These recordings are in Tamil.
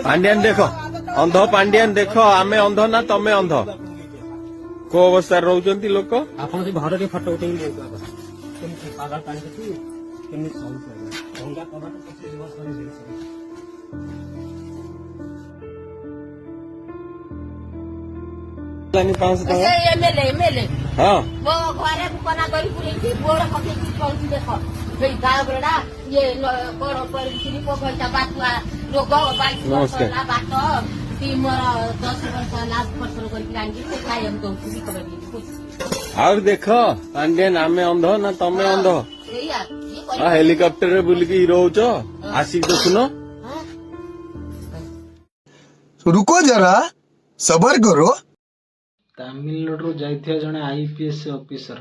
पांडियान देख अंध पांडियान देख आमे अंध ना तमे अंध को अवस्था रोचंती लोक आपण से घर के फोटो उठेई ले पागल पानी के केमि सॉल्व कर होंडा कबाट सबसे दिवस करे लानी 500 टका एमएलए हां वो घरे कोना गरी पुरी की बोड़ कथि पहुंची देखो भई गाय बड़ा ये बड़ पर सिरी को भई बातुआ रोग बाई ना बात ती मोर 10 वर्ष लास्ट फसल करी लांगी से खाई हम तो भी खबर नहीं और देखो पांडियन आमे अंध ना तमे अंध हां हेलीकॉप्टर रे बुली की रहउछ आसी देखुनो रुको जरा सबर करो तामिलनाडु जाइथिया जने आईपीएस ऑफिसर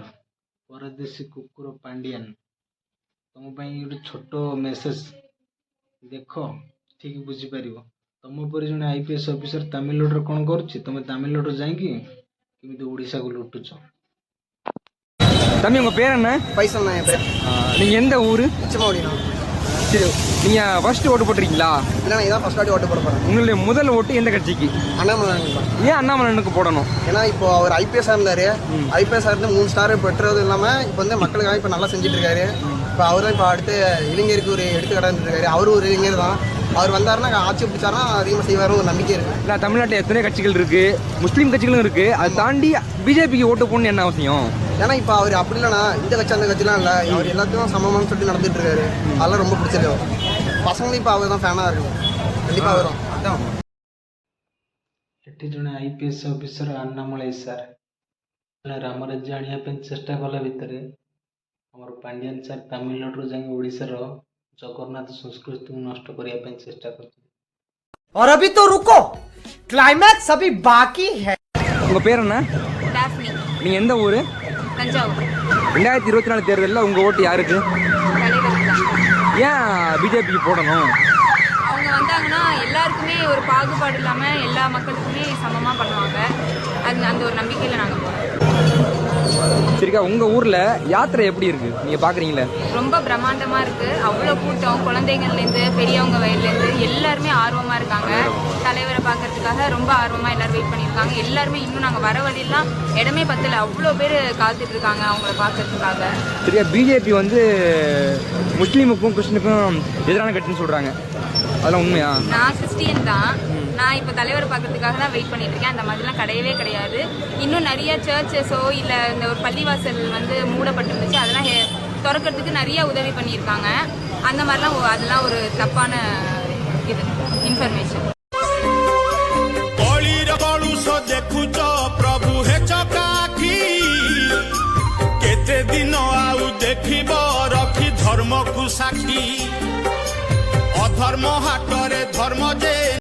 परदेशी कुकुर पांडियन तुम गोटे छोट मेसेज देख ठीक बुझी पार तुम पर जने आईपीएस ऑफिसर तामिलनाडु कौन करुच्ची तुम तामिलनाडु जाकि ओडिशा को लुटुच தம்பி உங்க பேர் என்ன? பைசல் நான் பேர். நீங்க எந்த ஊரு? சிச்சமோடினா. சரி நீங்க ஃபர்ஸ்ட் ஓட்டு போட்டுறீங்களா? இல்ல நான் இதான் ஃபர்ஸ்ட் ஓட்டு போட போறேன். உங்களுடைய முதல் ஓட்டு எந்த கட்சிக்கு? அண்ணாமலை. ஏன் அண்ணாமலைக்கு போடணும்? ஏன்னா இப்போ அவர் ஐபிஎஸ் இருந்தாரு. ஐபிஎஸ் இருந்து 3 ஸ்டார் பெற்றது இல்லாம இப்போ வந்து மக்களுக்காக இப்போ நல்லா செஞ்சுட்டு இருக்காரு. இப்போ அவரும் இப்போ அடுத்து இளைஞருக்கு ஒரு எடுத்துக்காட்டு இருக்காரு. அவரும் ஒரு இளைஞர் தான். அவர் வந்தாருன்னா ஆட்சி பிடிச்சாருன்னா அதிகமாக செய்வாரு ஒரு நம்பிக்கை இருக்கு. இல்லை தமிழ்நாட்டில் எத்தனை கட்சிகள் இருக்கு, முஸ்லீம் கட்சிகளும் இருக்கு. அதை தாண்டி பிஜேபிக்கு ஓட்டு போடணும்னு என்ன அவசியம்? ஏன்னா இப்போ அவர் அப்படி இல்லைனா இந்த கட்சி அந்த கட்சிலாம் இல்லை, அவர் எல்லாத்தையும் சமமானு சொல்லி நடந்துட்டு இருக்காரு. அதெல்லாம் ரொம்ப பிடிச்சிருக்கு. பசங்களும் இப்போ அவர் தான் ஃபேனாக இருக்கும். கண்டிப்பாக வரும். அதான் ଏଠି ଜଣେ ଆଇପିଏସ୍ ଅଫିସର ଆନ୍ନାମଳେଇ ସାର୍ ଜଣେ ରାମରାଜ୍ୟ ଆଣିବା ପାଇଁ ଚେଷ୍ଟା କଲା ଭିତରେ ଆମର ପାଣ୍ଡିଆନ ସାର୍ ତାମିଲନାଡୁରୁ ଯାଇକି ଓଡ଼ିଶାର ଜଗନ୍ନାଥ ସଂସ୍କୃତିକୁ ନଷ୍ଟ କରିବା ପାଇଁ ଚେଷ୍ଟା କରୁଛନ୍ତି। और अभी तो रुको, क्लाइमैक्स अभी बाकी है। உங்க பேர் என்ன? டாஃப்னி நீங்க எந்த ஊரு? தஞ்சாவூர் 2024 தேர்தலில் உங்க ஓட்டு யாருக்கு? ஏன் பிஜேபிக்கு போடணும்? அவங்க வந்தாங்கன்னா எல்லாருக்குமே ஒரு பாகுபாடு இல்லாமல் எல்லா மக்களுக்குமே சமமாக பண்ணுவாங்க. அந்த ஒரு நம்பிக்கையில் நாங்கள் போகிறோம். சரிக்கா உங்கள் ஊரில் யாத்திரை எப்படி இருக்குது நீங்கள் பார்க்குறீங்களே? ரொம்ப பிரம்மாண்டமாக இருக்குது. அவ்வளோ கூட்டம், குழந்தைங்கள்லேருந்து பெரியவங்க வயதுலேருந்து எல்லாருமே ஆர்வமாக இருக்காங்க. தலைவரை பார்க்கறதுக்காக ரொம்ப ஆர்வமாக எல்லோரும் வெயிட் பண்ணியிருக்காங்க. எல்லாருமே இன்னும் நாங்கள் வர வழியெல்லாம் இடமே பத்தல, அவ்வளோ பேர் காத்துட்டு இருக்காங்க அவங்கள பார்க்கறதுக்காக. சரியா பிஜேபி வந்து முஸ்லீமுக்கும் கிறிஸ்டினுக்கும் எதிரான கட்சின்னு சொல்கிறாங்க, அதெல்லாம் உண்மையா? நான் கிறிஸ்டியன் தான். நான் இப்போ தலைவரை பார்க்கறதுக்காக தான் வெயிட் பண்ணிட்டு இருக்கேன். அந்த மாதிரிலாம் கிடையவே கிடையாது. இன்னும் நிறைய சர்ச்சஸோ இல்லை இந்த ஒரு பள்ளிவாசல் வந்து மூடப்பட்டிருந்துச்சு, அதெல்லாம் திறக்கிறதுக்கு நிறைய உதவி பண்ணியிருக்காங்க. அந்த மாதிரிலாம் அதெல்லாம் ஒரு தப்பான இது இன்ஃபர்மேஷன். ଦେଖୁଛ ପ୍ରଭୁ ହେ ଚକାଖି କେତେ ଦିନ ଆଉ ଦେଖିବ ରଖି ଧର୍ମକୁ ସାକ୍ଷୀ ଅଧର୍ମ ହାଟରେ ଧର୍ମ ଯେ